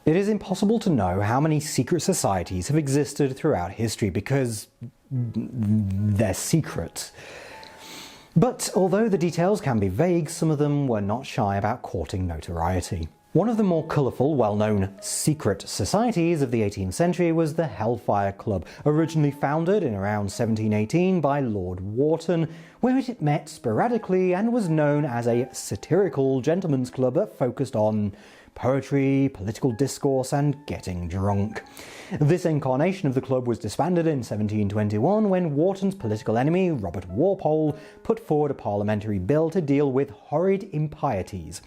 It is impossible to know how many secret societies have existed throughout history because they're secret. But although the details can be vague, some of them were not shy about courting notoriety. One of the more colourful, well-known secret societies of the 18th century was the Hellfire Club, originally founded in around 1718 by Lord Wharton, where it met sporadically and was known as a satirical gentlemen's club that focused on poetry, political discourse and getting drunk. This incarnation of the club was disbanded in 1721 when Wharton's political enemy, Robert Walpole, put forward a parliamentary bill to deal with horrid impieties.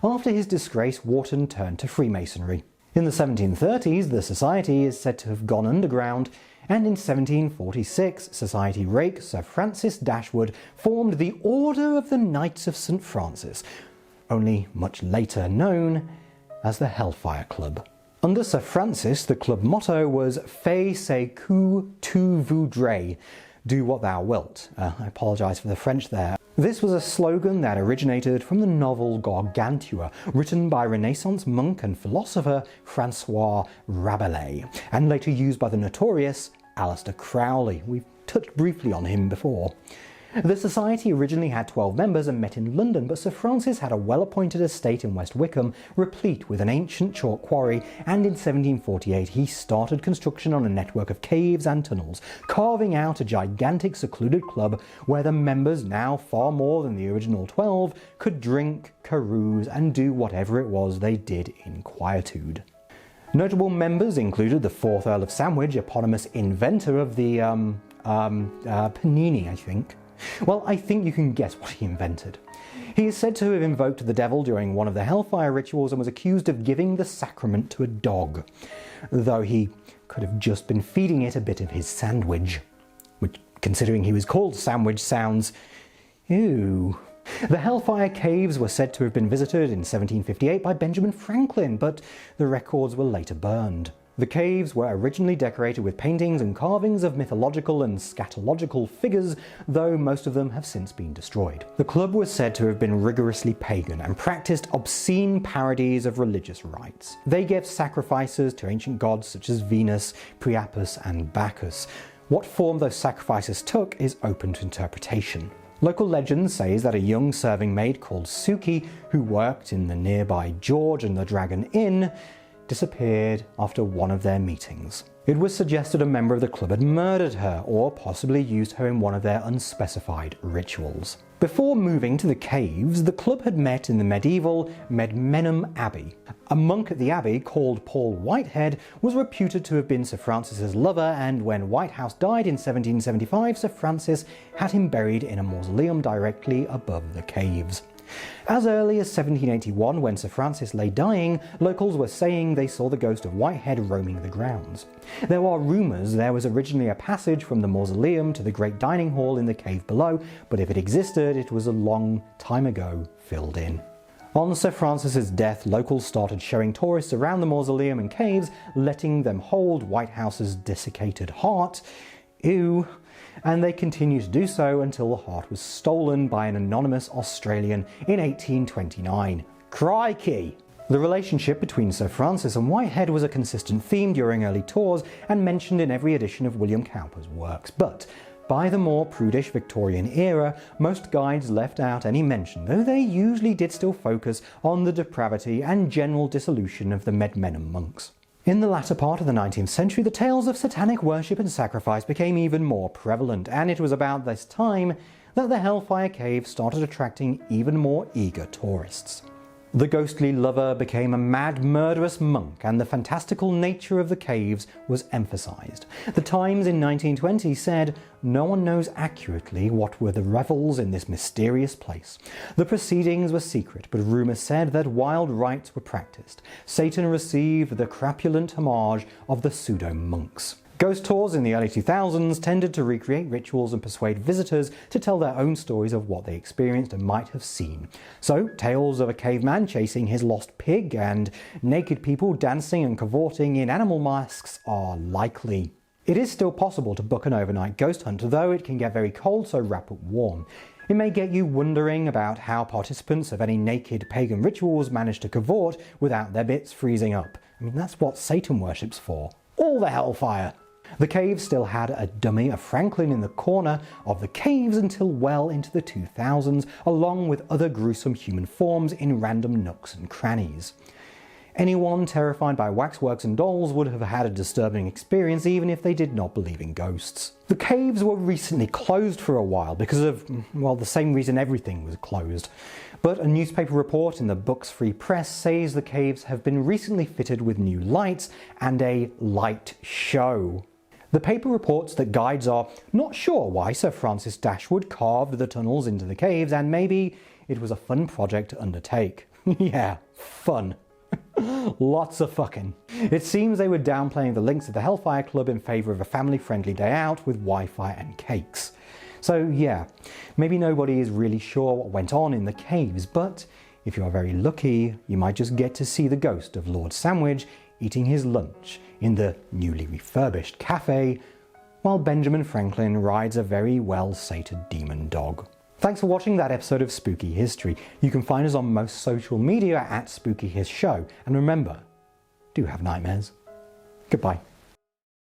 After his disgrace, Wharton turned to Freemasonry. In the 1730s, the society is said to have gone underground, and in 1746, society rake Sir Francis Dashwood formed the Order of the Knights of St. Francis, only much later known as the Hellfire Club. Under Sir Francis, the club motto was Fais ce que tu voudrais, do what thou wilt. I apologise for the French there. This was a slogan that originated from the novel Gargantua, written by Renaissance monk and philosopher Francois Rabelais, and later used by the notorious Aleister Crowley. We've touched briefly on him before. The society originally had 12 members and met in London, but Sir Francis had a well-appointed estate in West Wickham, replete with an ancient chalk quarry, and in 1748 he started construction on a network of caves and tunnels, carving out a gigantic secluded club where the members, now far more than the original 12, could drink, carouse, and do whatever it was they did in quietude. Notable members included the 4th Earl of Sandwich, eponymous inventor of the panini, I think. Well, I think you can guess what he invented. He is said to have invoked the devil during one of the Hellfire rituals and was accused of giving the sacrament to a dog, though he could have just been feeding it a bit of his sandwich, which, considering he was called Sandwich, sounds ew. The Hellfire Caves were said to have been visited in 1758 by Benjamin Franklin, but the records were later burned. The caves were originally decorated with paintings and carvings of mythological and scatological figures, though most of them have since been destroyed. The club was said to have been rigorously pagan and practiced obscene parodies of religious rites. They gave sacrifices to ancient gods such as Venus, Priapus and Bacchus. What form those sacrifices took is open to interpretation. Local legend says that a young serving maid called Suki, who worked in the nearby George and the Dragon Inn, disappeared after one of their meetings. It was suggested a member of the club had murdered her or possibly used her in one of their unspecified rituals. Before moving to the caves, the club had met in the medieval Medmenham Abbey. A monk at the abbey called Paul Whitehead was reputed to have been Sir Francis's lover, and when Whitehouse died in 1775, Sir Francis had him buried in a mausoleum directly above the caves. As early as 1781, when Sir Francis lay dying, locals were saying they saw the ghost of Whitehead roaming the grounds. There are rumours there was originally a passage from the mausoleum to the great dining hall in the cave below, but if it existed, it was a long time ago filled in. On Sir Francis's death, locals started showing tourists around the mausoleum and caves, letting them hold Whitehouse's desiccated heart. Ew. And they continued to do so until the heart was stolen by an anonymous Australian in 1829. Crikey! The relationship between Sir Francis and Whitehead was a consistent theme during early tours and mentioned in every edition of William Cowper's works, but by the more prudish Victorian era, most guides left out any mention, though they usually did still focus on the depravity and general dissolution of the Medmenham monks. In the latter part of the 19th century, the tales of satanic worship and sacrifice became even more prevalent, and it was about this time that the Hellfire Caves started attracting even more eager tourists. The ghostly lover became a mad, murderous monk, and the fantastical nature of the caves was emphasized. The Times in 1920 said, "No one knows accurately what were the revels in this mysterious place. The proceedings were secret, but rumor said that wild rites were practiced. Satan received the crapulent homage of the pseudo-monks." Ghost tours in the early 2000s tended to recreate rituals and persuade visitors to tell their own stories of what they experienced and might have seen. So, tales of a caveman chasing his lost pig and naked people dancing and cavorting in animal masks are likely. It is still possible to book an overnight ghost hunt, though it can get very cold, so wrap up warm. It may get you wondering about how participants of any naked pagan rituals manage to cavort without their bits freezing up. I mean, that's what Satan worships for. All the hellfire. The caves still had a dummy of Franklin in the corner of the caves until well into the 2000s, along with other gruesome human forms in random nooks and crannies. Anyone terrified by waxworks and dolls would have had a disturbing experience even if they did not believe in ghosts. The caves were recently closed for a while because of, well, the same reason everything was closed. But a newspaper report in the Books Free Press says the caves have been recently fitted with new lights and a light show. The paper reports that guides are not sure why Sir Francis Dashwood carved the tunnels into the caves, and maybe it was a fun project to undertake. Yeah, fun. Lots of fucking. It seems they were downplaying the links of the Hellfire Club in favour of a family-friendly day out with Wi-Fi and cakes. So yeah, maybe nobody is really sure what went on in the caves, but if you are very lucky, you might just get to see the ghost of Lord Sandwich eating his lunch in the newly refurbished cafe, while Benjamin Franklin rides a very well-sated demon dog. Thanks for watching that episode of Spooky History. You can find us on most social media at Spooky His Show. And remember, do have nightmares. Goodbye.